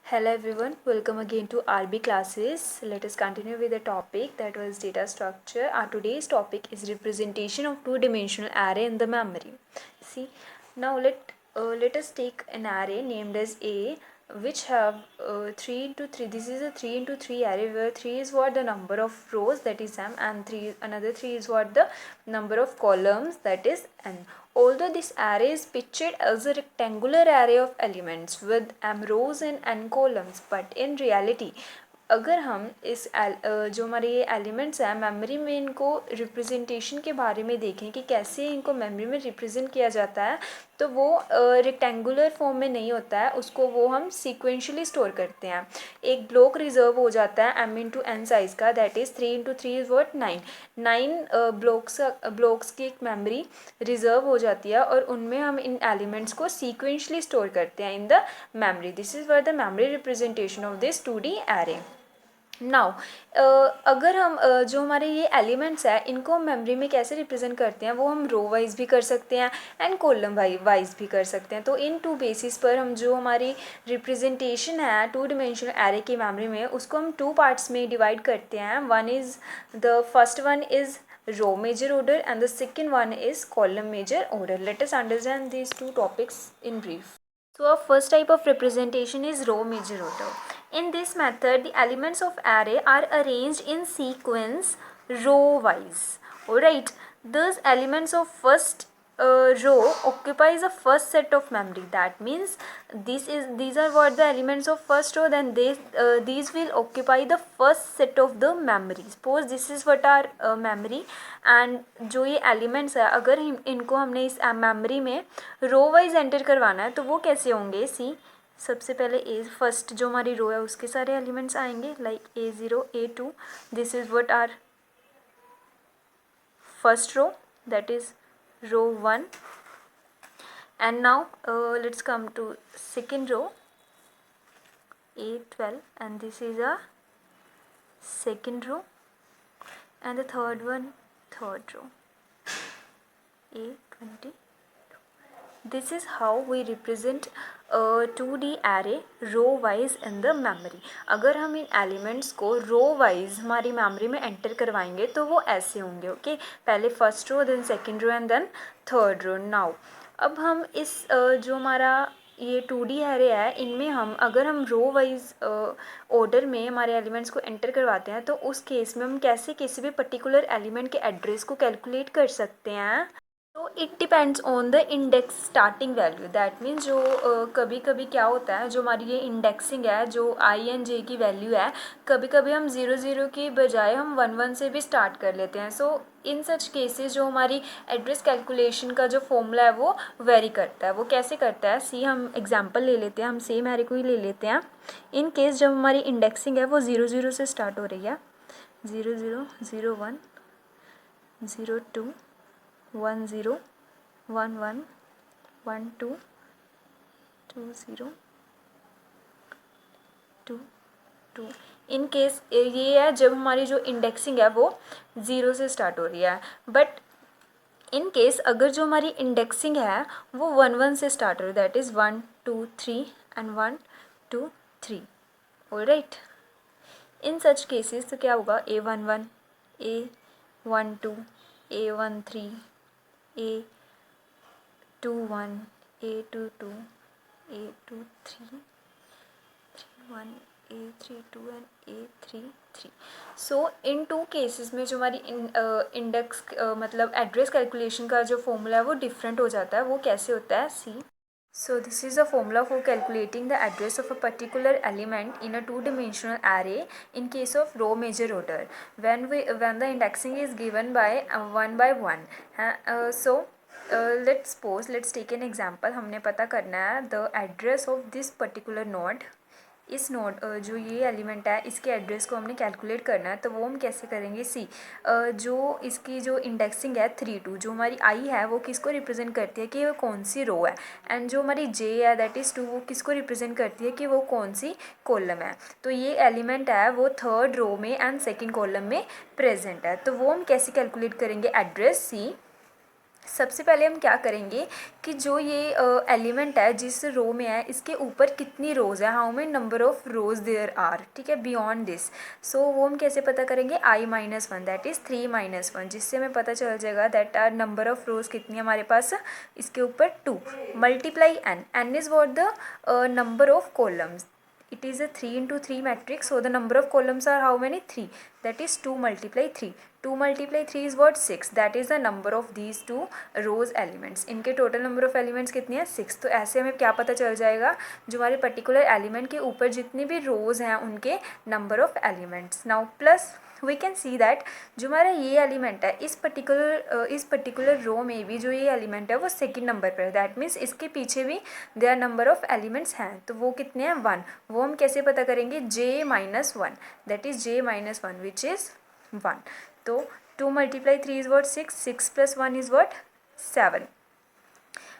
Hello everyone, welcome again to RB classes. Let us continue with the topic that was data structure. Our today's topic is representation of two-dimensional array in the memory. See, now let us take an array named as A, which have 3 into 3. This is a 3 into 3 array where 3 is what the number of rows, that is m, and another 3 is what the number of columns, that is n. Although this array is pictured as a rectangular array of elements with m rows and n columns, but in reality अगर हम इस जो हमारे ये elements हैं memory में इनको representation के बारे में देखें कि कैसे इनको मेमोरी में रिप्रेजेंट किया जाता है, तो वो रेक्टेंगुलर फॉर्म में नहीं होता है, उसको वो हम सीक्वेंशली स्टोर करते हैं. एक ब्लॉक रिजर्व हो जाता है m इंटू एन साइज़ का, that is 3 into 3 is what 9 blocks की एक मेमोरी रिजर्व हो जाती है और उनमें हम इन एलिमेंट्स को सीक्वेंशली स्टोर करते हैं in the memory. This is for the memory representation of this 2D array. Now अगर हम जो हमारे ये एलिमेंट्स है इनको हम मेमोरी में कैसे रिप्रेजेंट करते हैं, वो हम रो वाइज भी कर सकते हैं एंड कॉलम वाइज भी कर सकते हैं. तो इन टू बेसिस पर हम जो हमारी रिप्रेजेंटेशन है टू डिमेंशनल एरे की मेमोरी में, उसको हम टू पार्ट्स में डिवाइड करते हैं. First one is row major order and the second one is column major order. Let us understand these two topics in brief. So our first type of representation is row major order. In this method, the elements of array are arranged in sequence row wise. Alright, those elements of first row occupies the first set of memory. That means these are what the elements of first row, then these will occupy the first set of the memory. Suppose this is what our memory, and जो ये elements है अगर इनको हमने इस memory में row wise enter करवाना है तो वो कैसे होंगे. सी सबसे पहले ए फर्स्ट जो हमारी रो है उसके सारे एलिमेंट्स आएंगे, like A0 A2. This is what are first row, that is row 1. And now let's come to second row A12, and this is a second row, and the third row A20. This is how we represent 2D array row wise in the memory. अगर हम इन elements को row wise हमारी memory में enter करवाएंगे तो वो ऐसे होंगे. ओके, पहले first row, then second row and then third row. Now अब हम इस जो हमारा ये 2D एरे है इनमें हम अगर हम रो वाइज ऑर्डर में हमारे एलिमेंट्स को एंटर करवाते हैं तो उस केस में हम कैसे किसी भी पर्टिकुलर एलिमेंट के एड्रेस को कैलकुलेट कर सकते हैं. तो it depends on the index starting value. That means जो कभी कभी क्या होता है, जो हमारी ये इंडेक्सिंग है जो आई एन जे की वैल्यू है, कभी कभी हम 0 की बजाय हम 1 से भी स्टार्ट कर लेते हैं. सो इन सच केसेस जो हमारी एड्रेस कैलकुलेशन का जो फॉर्मूला है वो वेरी करता है. वो कैसे करता है, सी हम एग्जांपल ले लेते हैं, हम सेम एरे को ही ले लेते हैं. इन केस जब हमारी इंडेक्सिंग है वो 0 से स्टार्ट हो रही है, 0 0 0 1 0 2 1 0 1 1 1 2 2 0 2 2. इन केस ये है जब हमारी जो इंडेक्सिंग है वो 0 से स्टार्ट हो रही है. बट इन केस अगर जो हमारी इंडेक्सिंग है वो 1 से स्टार्ट हो रही है, that is 1 2 3 and 1 2 3. Alright, in such cases तो क्या होगा, A11 A12 A13 A21 A22 A23 A31 A32 and A33. So in two cases में जो हमारी इंडेक्स मतलब एड्रेस कैलकुलेशन का जो फॉर्मूला है वो डिफरेंट हो जाता है. वो कैसे होता है, सी. So this is the formula for calculating the address of a particular element in a two-dimensional array in case of row major order when the indexing is given by 1 by 1. Let's take an example. हमने पता करना है the address of this particular node. इस node जो ये element है इसके address को हमने कैलकुलेट करना है. तो वो हम कैसे करेंगे, सी जो इसकी जो इंडेक्सिंग है 3 2, जो हमारी आई है वो किसको रिप्रेजेंट करती है कि वो कौन सी रो है, एंड जो हमारी जे है दैट इज़ 2 वो किसको रिप्रेजेंट करती है कि वो कौन सी कॉलम है. तो ये एलिमेंट है वो थर्ड रो में एंड सेकेंड कॉलम में प्रेजेंट है. तो वो हम कैसे कैलकुलेट करेंगे एड्रेस, सी. सबसे पहले हम क्या करेंगे कि जो ये एलिमेंट है जिस रो में है इसके ऊपर कितनी रोज़ है, how many number of rows there are, ठीक है, बियॉन्ड दिस। सो वो हम कैसे पता करेंगे, i-1 दैट इज़ 3-1, जिससे हमें पता चल जाएगा दैट आर नंबर ऑफ रोज़ कितनी हमारे पास, इसके ऊपर 2 multiply n is what the number of columns, it is a 3 into 3 matrix, so the number of columns are how many, 3, that is 2 multiply 3, 2 multiply 3 is what, 6, that is the number of these two rows elements, इनके total number of elements कितनी है, 6। तो ऐसे हमें क्या पता चल जाएगा, जो हमारे particular element के ऊपर जितनी भी rows हैं उनके number of elements। now plus we can see that जो हमारा ये एलिमेंट है इस पर्टिकुलर रो में भी जो ये एलिमेंट है वो सेकंड नंबर पर है, दैट मीन्स इसके पीछे भी देयर नंबर ऑफ एलिमेंट्स हैं, तो वो कितने हैं, 1। वो हम कैसे पता करेंगे, j-1, that is j-1 which is 1। तो 2 multiply 3 is what, 6, 6 plus 1 is what, 7।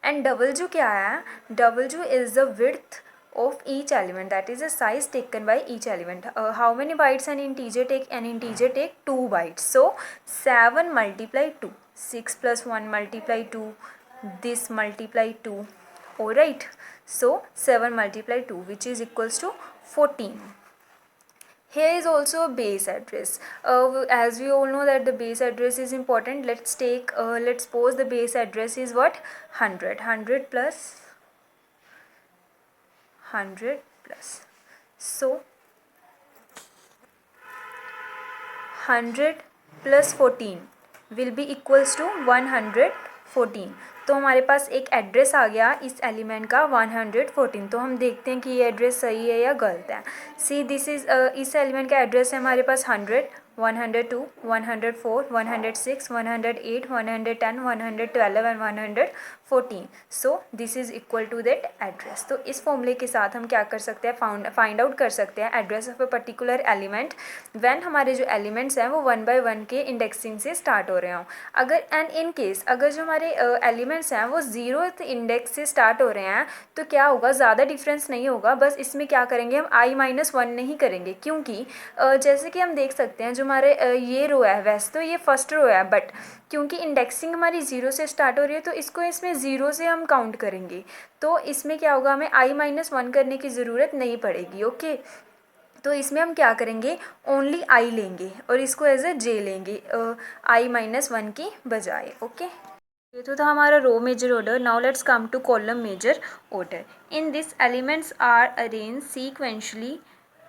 And double जो क्या है, डबल जो is the width of each element, that is the size taken by each element. How many bytes an integer take, an integer take 2 bytes, so 7 multiply 2, 6 plus 1 multiply 2, this multiply 2, alright, so 7 multiply 2 which is equals to 14. Here is also a base address. As we all know that the base address is important, let's suppose the base address is what, 100 plus 100 plus, so 100 plus 14 will be equals to 114। तो हमारे पास एक address आ गया इस element का 114। तो हम देखते हैं कि ये एड्रेस सही है या गलत है। सी दिस इज़ इस एलिमेंट का एड्रेस है हमारे पास 100, 102, 104, 106, 108, 110, 112 and 114। So this is equal to that address. तो इस फॉर्मूले के साथ हम क्या कर सकते हैं, फाइंड आउट कर सकते हैं address of a particular element when हमारे जो एलिमेंट्स हैं वो 1 by 1 के इंडेक्सिंग से स्टार्ट हो रहे हों। अगर एंड इन केस अगर जो हमारे एलिमेंट्स हैं वो 0th इंडेक्स से स्टार्ट हो रहे हैं तो क्या होगा, ज़्यादा डिफरेंस नहीं होगा, बस इसमें क्या करेंगे हम i-1 नहीं करेंगे, क्योंकि जैसे कि हम देख सकते हैं जो हमारे ये रो है, वैसे तो ये फर्स्ट रो है बट क्योंकि इंडेक्सिंग हमारी 0 से स्टार्ट हो रही है तो इसको इसमें 0 से हम काउंट करेंगे, तो इसमें क्या होगा, हमें i-1 करने की ज़रूरत नहीं पड़ेगी। ओके, तो इसमें हम क्या करेंगे, ओनली i लेंगे और इसको एज ए j लेंगे i-1 की बजाय। ओके, ये तो था हमारा row major order. Now let's come to column major order. In this elements are arrange sequentially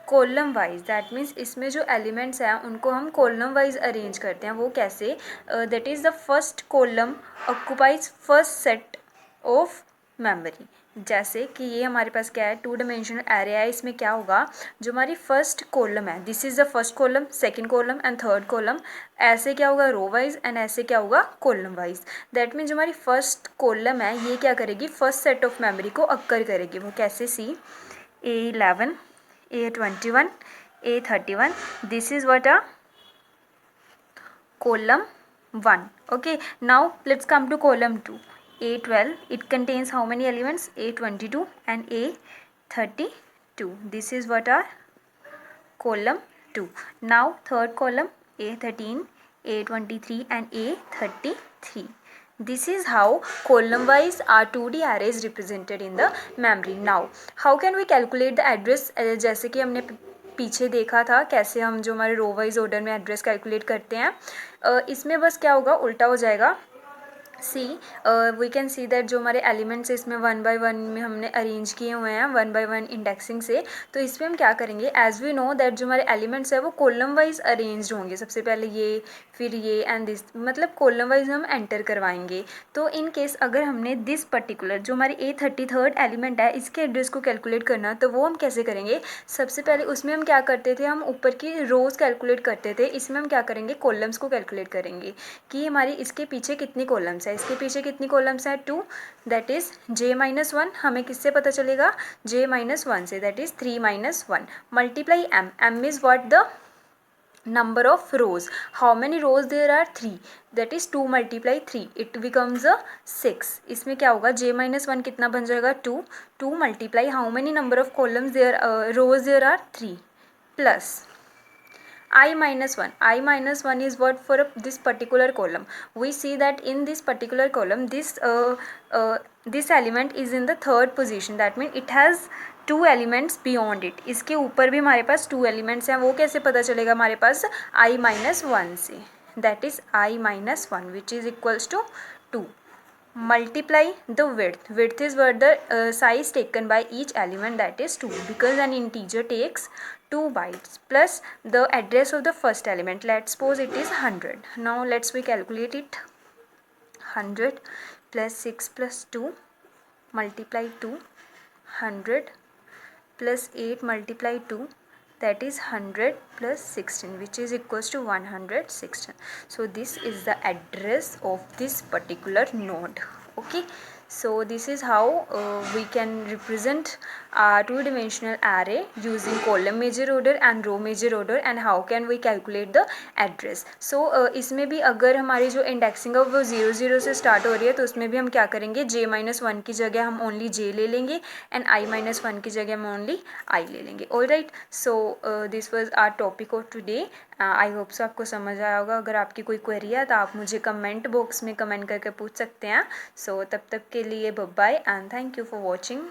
column wise, that means इसमें जो एलिमेंट्स हैं उनको हम कॉलम वाइज अरेंज करते हैं। वो कैसे, that is the first column occupies first set of memory. जैसे कि ये हमारे पास क्या है, 2 dimensional एरे है, इसमें क्या होगा, जो हमारी फर्स्ट कॉलम है, this is the first column, second column and third column, ऐसे क्या होगा रो वाइज एंड ऐसे क्या होगा कॉलम वाइज। दैट मीन्स जो हमारी फर्स्ट कॉलम है ये क्या करेगी, फर्स्ट सेट ऑफ मेमोरी को अक्कर करेगी। वो कैसे, सी A11, A21, A31, this is what a column 1. Okay, now let's come to column 2. A12, it contains how many elements, A22 and A32. This is what are column 2. Now third column, A13, A23 and A33. This is how column wise R2D array is represented in the memory. Now how can we calculate the address, जैसे कि हमने पीछे देखा था कैसे हम जो हमारे रो वाइज ऑर्डर में एड्रेस कैलकुलेट करते हैं, इसमें बस क्या होगा, उल्टा हो जाएगा। सी वी कैन सी दैट जो हमारे एलिमेंट्स इसमें 1 by 1 में हमने अरेंज किए हुए हैं 1 by 1 इंडेक्सिंग से, तो इसमें हम क्या करेंगे, एज वी नो दैट जो हमारे एलिमेंट्स है वो कॉलम वाइज अरेंज्ड होंगे, सबसे पहले ये फिर ये एंड दिस, मतलब कॉलम वाइज हम एंटर करवाएंगे। तो इन केस अगर हमने दिस पर्टिकुलर जो हमारे A33 एलिमेंट है इसके एड्रेस को कैलकुलेट करना, तो वो हम कैसे करेंगे, सबसे पहले उसमें हम क्या करते थे, हम ऊपर की रोज़ कैलकुलेट करते थे, इसमें हम क्या करेंगे, कॉलम्स को कैलकुलेट करेंगे कि हमारी इसके पीछे कितनी कॉलम्स है, इसके पीछे कितनी कॉलम्स है, 2, दैट इज़ j-1, हमें किससे पता चलेगा, j-1 से, that is 3-1 multiply m is what the number of rows, how many rows there are, 3, that is 2 multiply 3, it becomes a 6। इसमें क्या होगा, j-1 कितना बन जाएगा, 2 multiply how many number of columns there, rows there are 3, plus I minus 1. I minus 1 is what for this particular column. We see that in this particular column, this element is in the third position. That means it has two elements beyond it. इसके ऊपर भी हमारे पास two elements हैं. वो कैसे पता चलेगा हमारे पास? आई माइनस वन से. That is i minus one which is equals to two. Multiply the width is what the size taken by each element, that is 2, because an integer takes 2 bytes, plus the address of the first element. Let's suppose it is 100. Now let's we calculate it. 100 plus 6 plus 2 multiply 2, 100 plus 8 multiply 2, that is 100 plus 16, which is equals to 116. So this is the address of this particular node. Okay, so this is how we can represent a two-dimensional array using column major order and row major order, and how can we calculate the address. So इसमें भी अगर हमारी जो indexing है वो 0 0 से start हो रही है तो उसमें भी हम क्या करेंगे, j माइनस वन की जगह हम ओनली j ले लेंगे एंड i माइनस वन की जगह हम ओनली i ले लेंगे. All right, so this was our topic of today. I hope so आपको समझ आया होगा. अगर आपकी कोई क्वेरी है तो आप मुझे कमेंट बॉक्स में कमेंट करके पूछ सकते हैं. सो तब तक के लिए bye bye and thank you for watching.